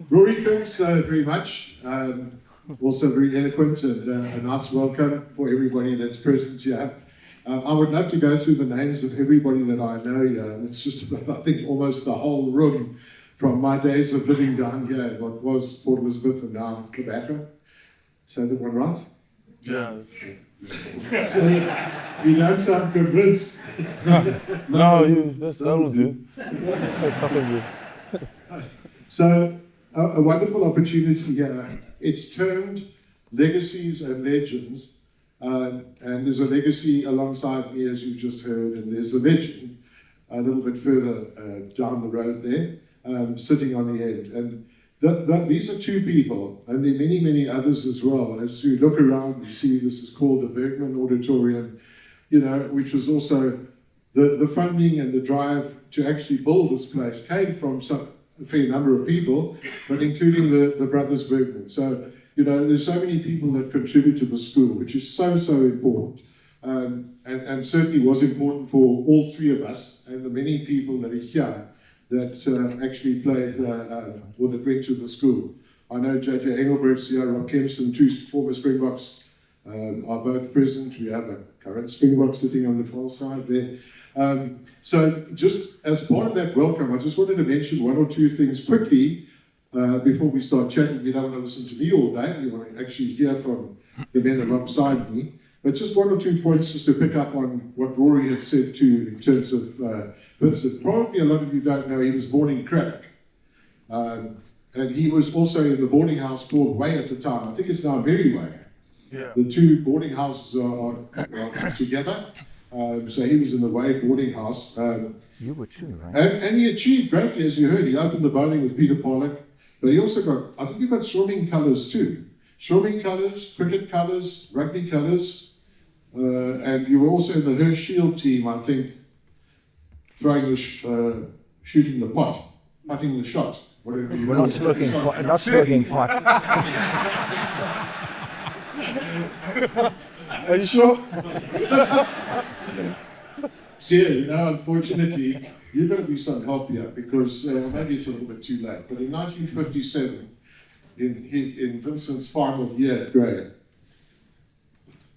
Rory, thanks very much. Also very eloquent and a nice welcome for everybody that's present here. I would love to go through the names of everybody that I know here. And it's just about, I think, almost the whole room from my days of living down here in what was Port Elizabeth and now Tobacco. Say that one right? Yeah. So, you don't sound convinced. No, that's almost it. So, a wonderful opportunity here. It's termed Legacies and Legends. And there's a legacy alongside me, as you've just heard, and there's a legend a little bit further down the road there, sitting on the end. And these are two people, and there are many, many others as well. As you look around, you see this is called the Bergman Auditorium, you know, which was also the funding and the drive to actually build this place came from a fair number of people, but including the brothers Bergman. So, you know, there's so many people that contribute to the school, which is so, so important. And certainly was important for all three of us and the many people that are here that actually played or that went to the school. I know JJ Engelbert's here, Rob Kempson, two former Springboks are both present. We have a current Springbok sitting on the far side there. So just as part of that welcome, I just wanted to mention one or two things quickly before we start chatting. You don't want to listen to me all day, you want to actually hear from the men alongside me. But just one or two points just to pick up on what Rory had said too in terms of Vincent. Probably a lot of you don't know, he was born in Cradock. And he was also in the boarding house called Way at the time. I think it's now Merry Way. Yeah. The two boarding houses are together. So he was in the Way boarding house. You were too, right? And he achieved greatly, as you heard. He opened the bowling with Peter Pollock. But he also got, I think he got swimming colours too. Swimming colours, cricket colours, rugby colours. And you were also in the Hirsch Shield team, I think, throwing the shooting the pot, putting the shot. Whatever you We're not smoking pot. Not smoking pot. Are you sure? Siya, you know, unfortunately, you've got to be some help here because maybe it's a little bit too late. But in 1957, in Vincent's final year at Grey,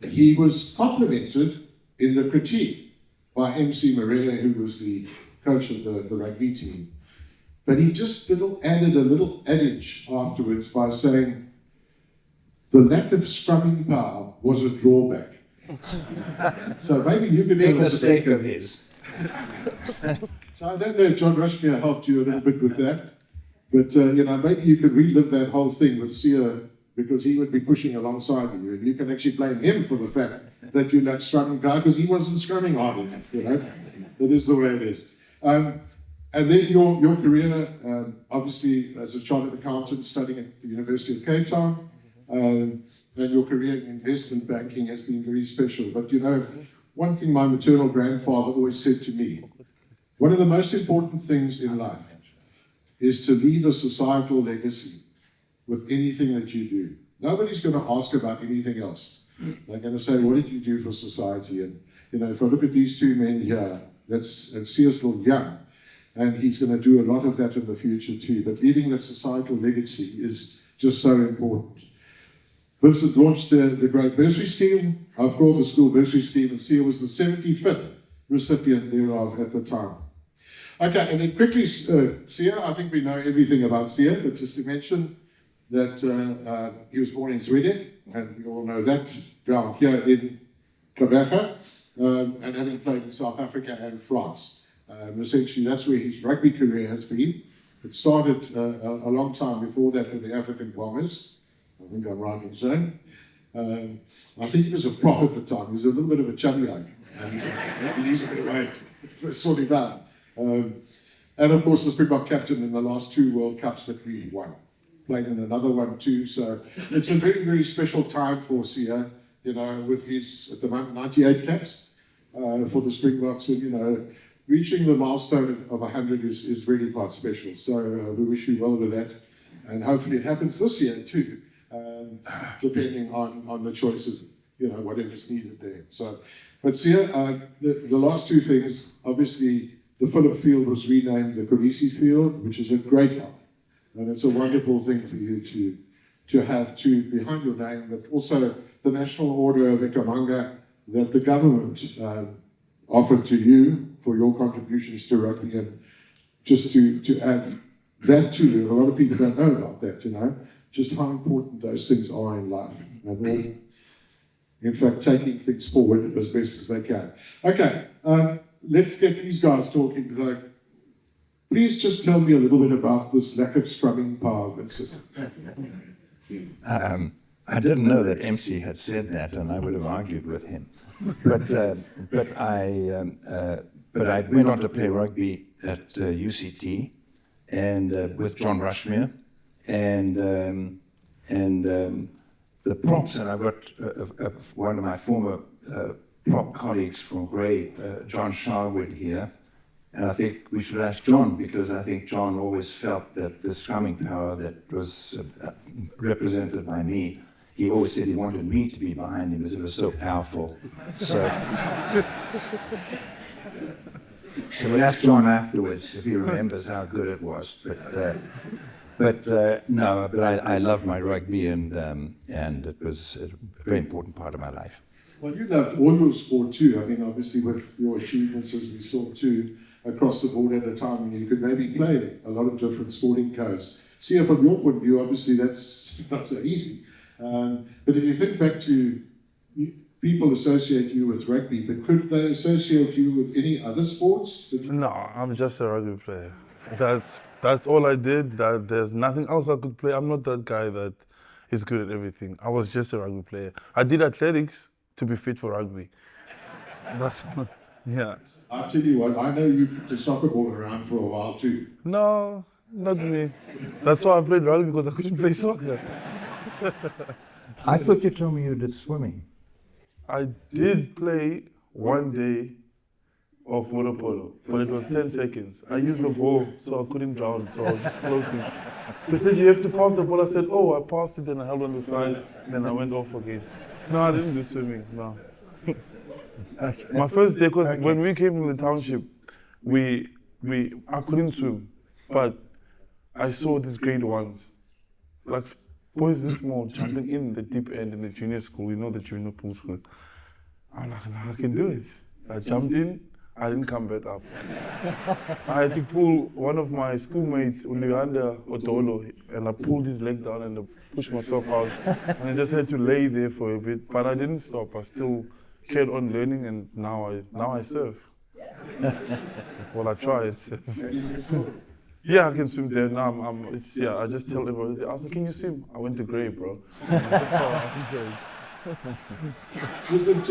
he was complimented in the critique by MC Morena, who was the coach of the rugby team. But he just added a little adage afterwards by saying, the lack of scrumming power was a drawback. So maybe you could Big tell us mistake of his. So I don't know if John Rushmere helped you a little bit with that, but you know, maybe you could relive that whole thing with Siya, because he would be pushing alongside you, and you can actually blame him for the fact that you lacked scrumming power because he wasn't scrumming hard enough. You know, it is the way it is. And then your career, obviously as a chartered accountant studying at the University of Cape Town, and your career in investment banking has been very special. But you know, one thing my maternal grandfather always said to me, one of the most important things in life is to leave a societal legacy with anything that you do. Nobody's going to ask about anything else. They're going to say, what did you do for society? And you know, if I look at these two men here, and Siya's still young, and he's going to do a lot of that in the future too. But leaving that societal legacy is just so important. Vincent launched the Great Bursary Scheme. I've called the school bursary scheme, and Siya was the 75th recipient thereof at the time. Okay, and then quickly, Siya, I think we know everything about Siya, but just to mention that he was born in Sweden, and we all know that, down here in Tobacco, and having played in South Africa and France. Essentially, that's where his rugby career has been. It started a long time before that with the African Bombers. I think I'm right in saying. I think he was a prop at the time. He was a little bit of a chubby hunk. And he's a bit of weight. Sort him out. And of course, the Springbok captain in the last two World Cups that we won. Played in another one too. So it's a very, very special time for Siya, you know, with his, at the moment, 98 caps for the Springboks. And, you know, reaching the milestone of 100 is really quite special. So we wish you well with that. And hopefully it happens this year too, depending on the choice of, you know, whatever's needed there. So, but Siya, the last two things, obviously, the Phillip Field was renamed the Kolisi Field, which is a great honor. And it's a wonderful thing for you to have behind your name, but also the National Order of Ikamanga that the government offered to you for your contributions to rugby. And just to add that to it, a lot of people don't know about that, just how important those things are in life. And all, in fact, taking things forward as best as they can. Okay, let's get these guys talking. So, please just tell me a little bit about this lack of scrumming power, Vincent. I didn't know that MC had said that, and I would have argued with him. But I went on to play rugby at UCT and with John Rushmere, and the props, and I've got one of my former prop colleagues from Grey, John Sharwood here. And I think we should ask John, because I think John always felt that the scrumming power that was represented by me, he always said he wanted me to be behind him because it was so powerful. So we'll ask John afterwards if he remembers how good it was. But I loved my rugby, and it was a very important part of my life. Well, you loved all your sport too. I mean, obviously with your achievements, as we saw too, across the board at a time when you could maybe play a lot of different sporting codes. See, from your point of view, obviously that's not so easy. But if you think back to people associate you with rugby, but could they associate you with any other sports? No, I'm just a rugby player. That's all I did. There's nothing else I could play. I'm not that guy that is good at everything. I was just a rugby player. I did athletics to be fit for rugby. That's yeah. I'll tell you what, I know you kicked a soccer ball around for a while too. No, not me. That's why I played rugby, because I couldn't play soccer. I thought you told me you did swimming. I did play one day of water polo, but it was 10 seconds. I used the ball, so I couldn't drown, so I was just floating. They said, you have to pass the ball. I said, oh, I passed it, then I held on the side, then I went off again. No, I didn't do swimming, no. My first day, because when we came in the township, I couldn't swim, but I saw these grade ones, like boys this small, jumping in the deep end in the junior school, the junior pool school. I'm like, no, I can do it. I jumped in, I didn't come back up. I had to pull one of my schoolmates, Uliganda Odolo, and I pulled his leg down and I pushed myself out. And I just had to lay there for a bit, but I didn't stop. I still carried on learning, and now I surf. Well, I try. Yeah, I can swim there now. I just tell everybody, they ask me, can you swim? I went to Grey, bro. Listen,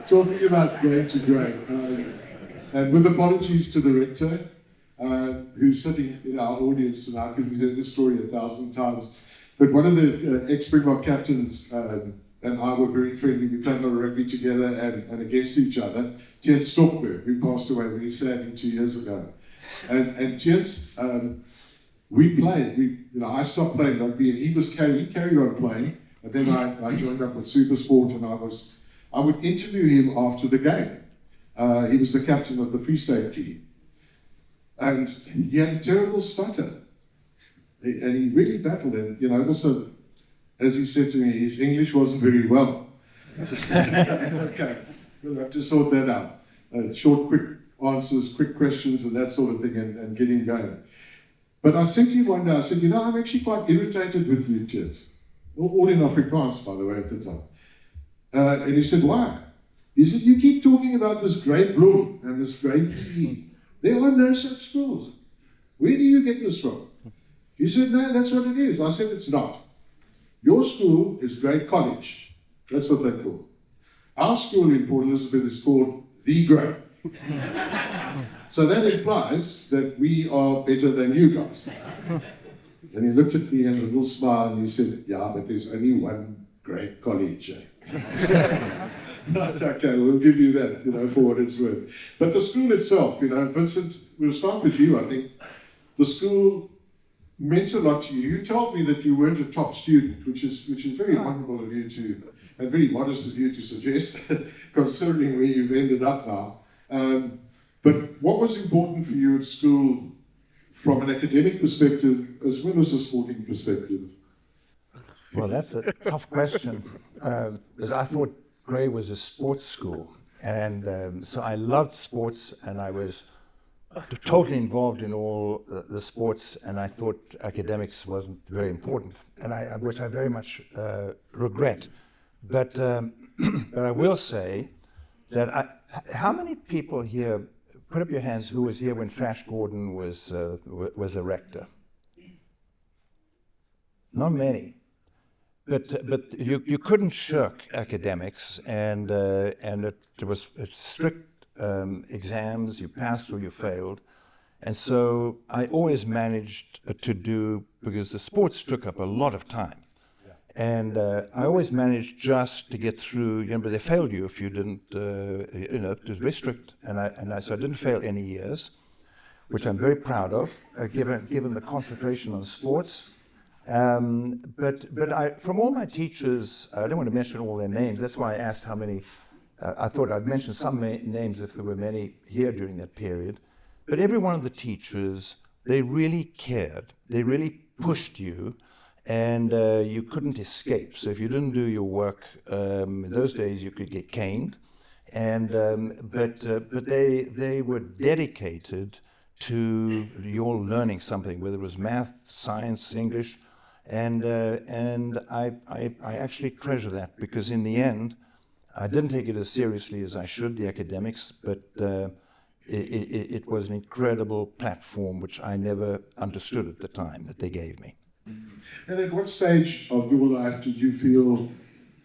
talking about going to Grey, and with apologies to the rector, who's sitting in our audience tonight, because we've heard this story 1,000 times, but one of the ex-Springbok captains and I were very friendly. We played a lot of rugby together and against each other. Tiens Stoffberg, who passed away very sadly 2 years ago. And Tiens, we played. I stopped playing rugby, and he carried on playing. And then I joined up with Supersport, and I would interview him after the game. He was the captain of the Free State team, and he had a terrible stutter, and he really battled. And also, as he said to me, his English wasn't very well. Okay, we'll have to sort that out. Short, quick answers, quick questions, and that sort of thing, and get him going. But I said to him one day, I said, I'm actually quite irritated with you, kids. All in Afrikaans, by the way, at the time. And he said, why? He said, you keep talking about this great bloom and this great PE. There are no such schools. Where do you get this from? He said, no, that's what it is. I said, it's not. Your school is Grey College. That's what they call it. Our school in Port Elizabeth is called The Grey. So that implies that we are better than you guys. And he looked at me and a little smile and he said, yeah, but there's only one Grey College. That's okay, we'll give you that, for what it's worth. But the school itself, Vincent, we'll start with you, I think. The school meant a lot to you. You told me that you weren't a top student, which is very honourable of you and very modest of you to suggest, considering where you've ended up now. But what was important for you at school from an academic perspective as well as a sporting perspective? Well, that's a tough question, because I thought Grey was a sports school, and so I loved sports, and I was totally involved in all the sports, and I thought academics wasn't very important, and which I very much regret. But but I will say that how many people here, put up your hands, who was here when Flash Gordon was a rector? Not many. But you couldn't shirk academics, and there was strict exams. You passed or you failed, and so I always managed to do, because the sports took up a lot of time, and I always managed just to get through. But they failed you if you didn't. It was very strict, so I didn't fail any years, which I'm very proud of, given the concentration on sports. But from all my teachers, I don't want to mention all their names. That's why I asked how many. I thought I'd mention some names if there were many here during that period. But every one of the teachers, they really cared. They really pushed you, and you couldn't escape. So if you didn't do your work, in those days you could get caned. And but they were dedicated to your learning something, whether it was math, science, English. And I actually treasure that, because in the end, I didn't take it as seriously as I should, the academics, but it was an incredible platform which I never understood at the time that they gave me. And at what stage of your life did you feel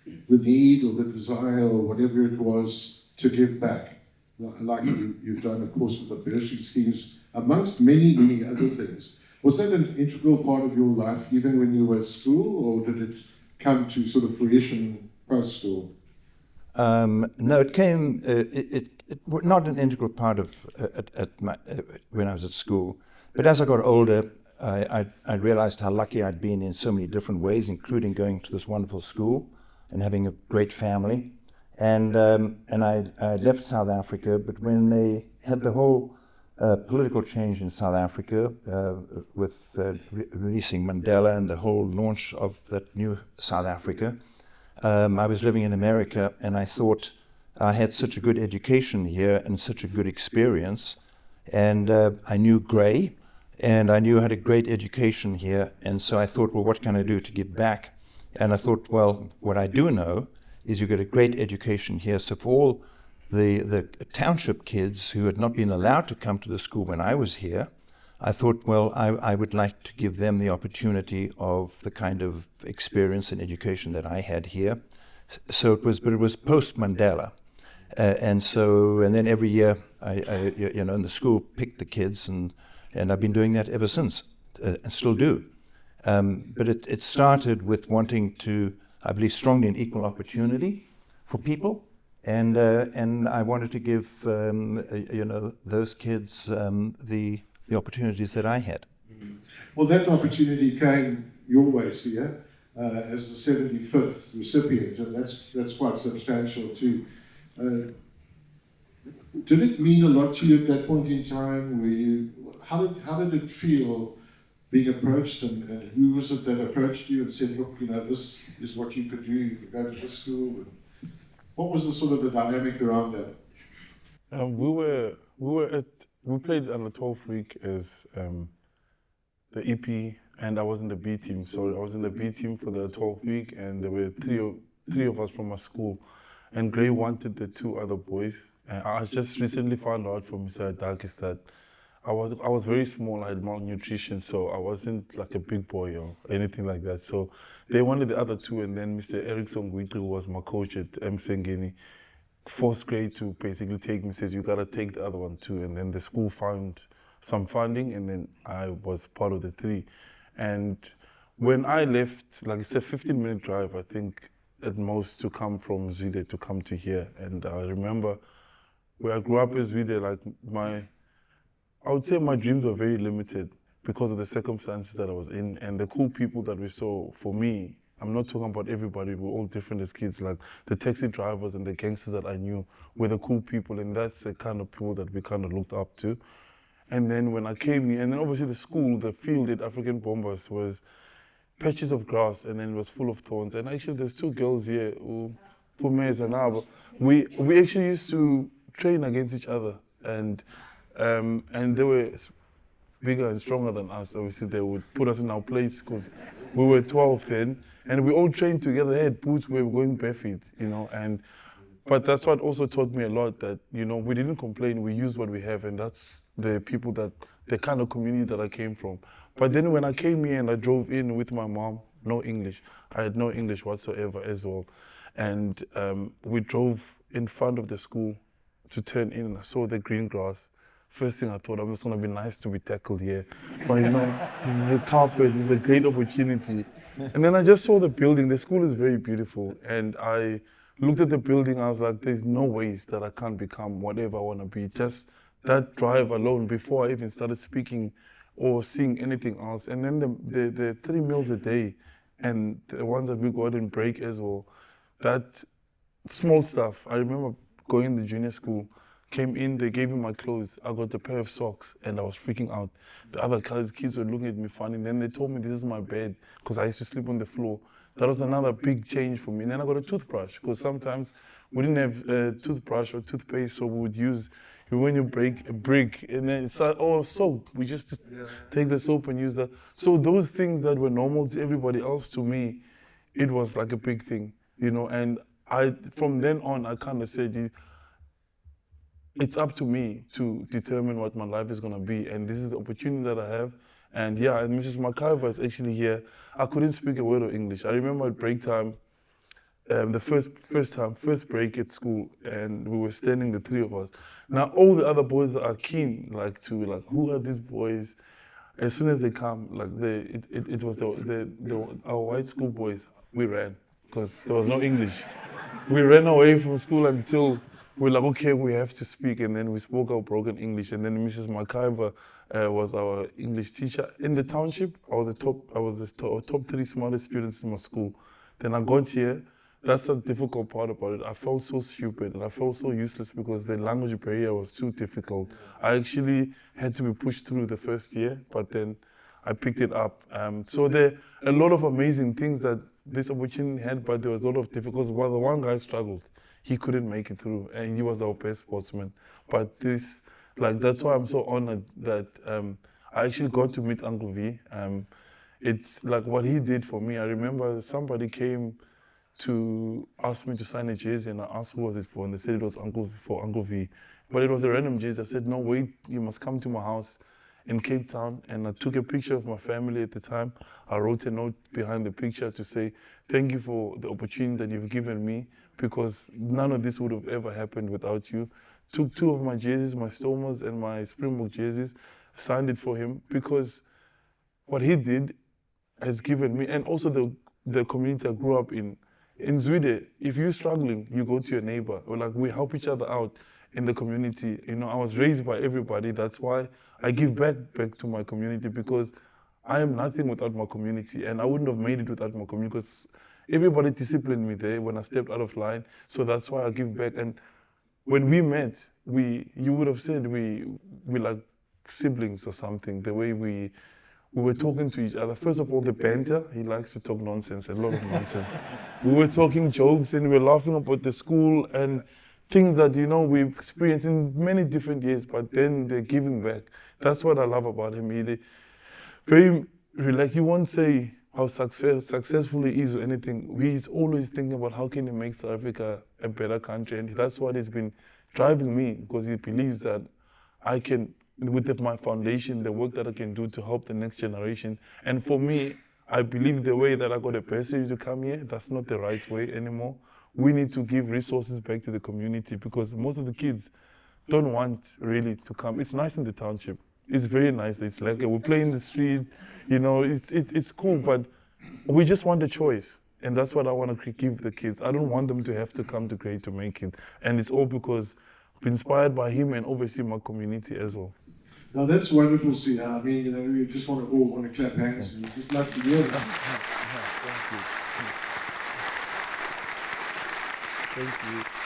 the need or the desire or whatever it was to give back? Like you've done, of course, with the bursary schemes, amongst many, many other things. Was that an integral part of your life, even when you were at school, or did it come to sort of fruition post-school? No, it came. It was not an integral part of when I was at school. But as I got older, I realized how lucky I'd been in so many different ways, including going to this wonderful school and having a great family. And I left South Africa, but when they had the whole political change in South Africa, with releasing Mandela and the whole launch of that new South Africa, I was living in America, and I thought I had such a good education here and such a good experience, and I knew Grey, and I knew I had a great education here, and so I thought, well, what can I do to give back? And I thought, well, what I do know is you get a great education here, so for all the township kids who had not been allowed to come to the school when I was here, I thought, well, I would like to give them the opportunity of the kind of experience and education that I had here. So it was post Mandela, and then every year I in the school picked the kids, and I've been doing that ever since, and still do. But it started with wanting to, I believe strongly in equal opportunity for people. And I wanted to give those kids the opportunities that I had. Well, that opportunity came your way, Siya, as the 75th recipient, and that's quite substantial too. Did it mean a lot to you at that point in time? How did it feel being approached, and who was it that approached you and said, look, this is what you could do. You could go to this school. And what was the sort of the dynamic around that? We played on the 12th week as the EP, and I was in the B team. So I was in the B team for the 12th week, and there were three of us from our school, and Grey wanted the two other boys. And I just recently found out from Mr. Adakis that I was very small. I had malnutrition, so I wasn't like a big boy or anything like that. So they wanted the other two, and then Mr. Erickson Gwitli, who was my coach at Msengeni, forced Grey to basically take me, says, you gotta take the other one too. And then the school found some funding, and then I was part of the three. And when I left, like it's a 15-minute drive, I think, at most, to come from Zwide to come to here. And I remember where I grew up in Zwide, like I would say my dreams were very limited because of the circumstances that I was in, and the cool people that we saw, for me, I'm not talking about everybody, we're all different as kids. Like the taxi drivers and the gangsters that I knew were the cool people, and that's the kind of people that we kind of looked up to. And then when I came here, and then obviously the school, the field at African Bombers was patches of grass, and then it was full of thorns. And actually there's two girls here, Pumes and Abo. We actually used to train against each other, and they were bigger and stronger than us. Obviously they would put us in our place because we were 12 then, and we all trained together. They had boots, we were going barefoot, but that's what also taught me a lot, that, we didn't complain, we used what we have, and that's the kind of community that I came from. But then when I came here and I drove in with my mom, no English. I had no English whatsoever as well. And we drove in front of the school to turn in, and I saw the green grass. First thing I thought, I'm just gonna be nice to be tackled here. But the carpet is a great opportunity. And then I just saw the building. The school is very beautiful. And I looked at the building, I was like, there's no ways that I can't become whatever I wanna be. Just that drive alone, before I even started speaking or seeing anything else. And then the 3 meals a day, and the ones that we go out and break as well, that small stuff. I remember going to junior school, came in, they gave me my clothes, I got a pair of socks, and I was freaking out. The other kids were looking at me funny, and then they told me this is my bed, because I used to sleep on the floor. That was another big change for me. And then I got a toothbrush, because sometimes we didn't have a toothbrush or toothpaste, so we would use, when you break a brick, and then it's like, soap. We just take the soap and use that. So those things that were normal to everybody else, to me, it was like a big thing, and from then on, I kind of said, it's up to me to determine what my life is going to be, and this is the opportunity that I have. And and Mrs. McIver is actually here. I couldn't speak a word of English. I remember at break time, the first break at school, and we were standing, the three of us. Now all the other boys are keen, who are these boys? As soon as they come, it was our white school boys. We ran because there was no English. We ran away from school until we're like, okay, we have to speak, and then we spoke our broken English, and then Mrs. McIver was our English teacher. In the township, I was the top 3 smartest students in my school. Then I got here. That's the difficult part about it. I felt so stupid and I felt so useless because the language barrier was too difficult. I actually had to be pushed through the first year, but then I picked it up. So there are a lot of amazing things that this opportunity had, but there was a lot of difficulties. Well, the one guy struggled. He couldn't make it through, and he was our best sportsman. But that's why I'm so honored that I actually got to meet Uncle V. It's like what he did for me. I remember somebody came to ask me to sign a jersey, and I asked who was it for, and they said it was for Uncle V. But it was a random jersey. I said, no, wait, you must come to my house in Cape Town. And I took a picture of my family at the time. I wrote a note behind the picture to say, thank you for the opportunity that you've given me, because none of this would have ever happened without you. Took 2 of my jerseys, my Stormers and my Springbok jerseys, signed it for him, because what he did has given me, and also the community I grew up in Zwede, if you're struggling, you go to your neighbor. We help each other out in the community. I was raised by everybody. That's why I give back to my community, because I am nothing without my community, and I wouldn't have made it without my community, because everybody disciplined me there when I stepped out of line. So that's why I give back. And when we met, you would have said we like siblings or something, the way we were talking to each other. First of all, the banter, he likes to talk nonsense, a lot of nonsense. We were talking jokes and we were laughing about the school and things that, we experienced in many different years, but then they're giving back. That's what I love about him. He very relaxed. He won't say how successful he is or anything. He's always thinking about how can he make South Africa a better country. And that's what has been driving me, because he believes that I can, with my foundation, the work that I can do to help the next generation. And for me, I believe the way that I got a bursary to come here, that's not the right way anymore. We need to give resources back to the community, because most of the kids don't want really to come. It's nice in the township. It's very nice. It's like we play in the street, it's cool, but we just want a choice. And that's what I want to give the kids. I don't want them to have to come to grade to make it. And it's all because I'm inspired by him and obviously my community as well. Now that's wonderful, Siya. I mean, we just want to clap hands and just love to hear that. Thank you. Thank you.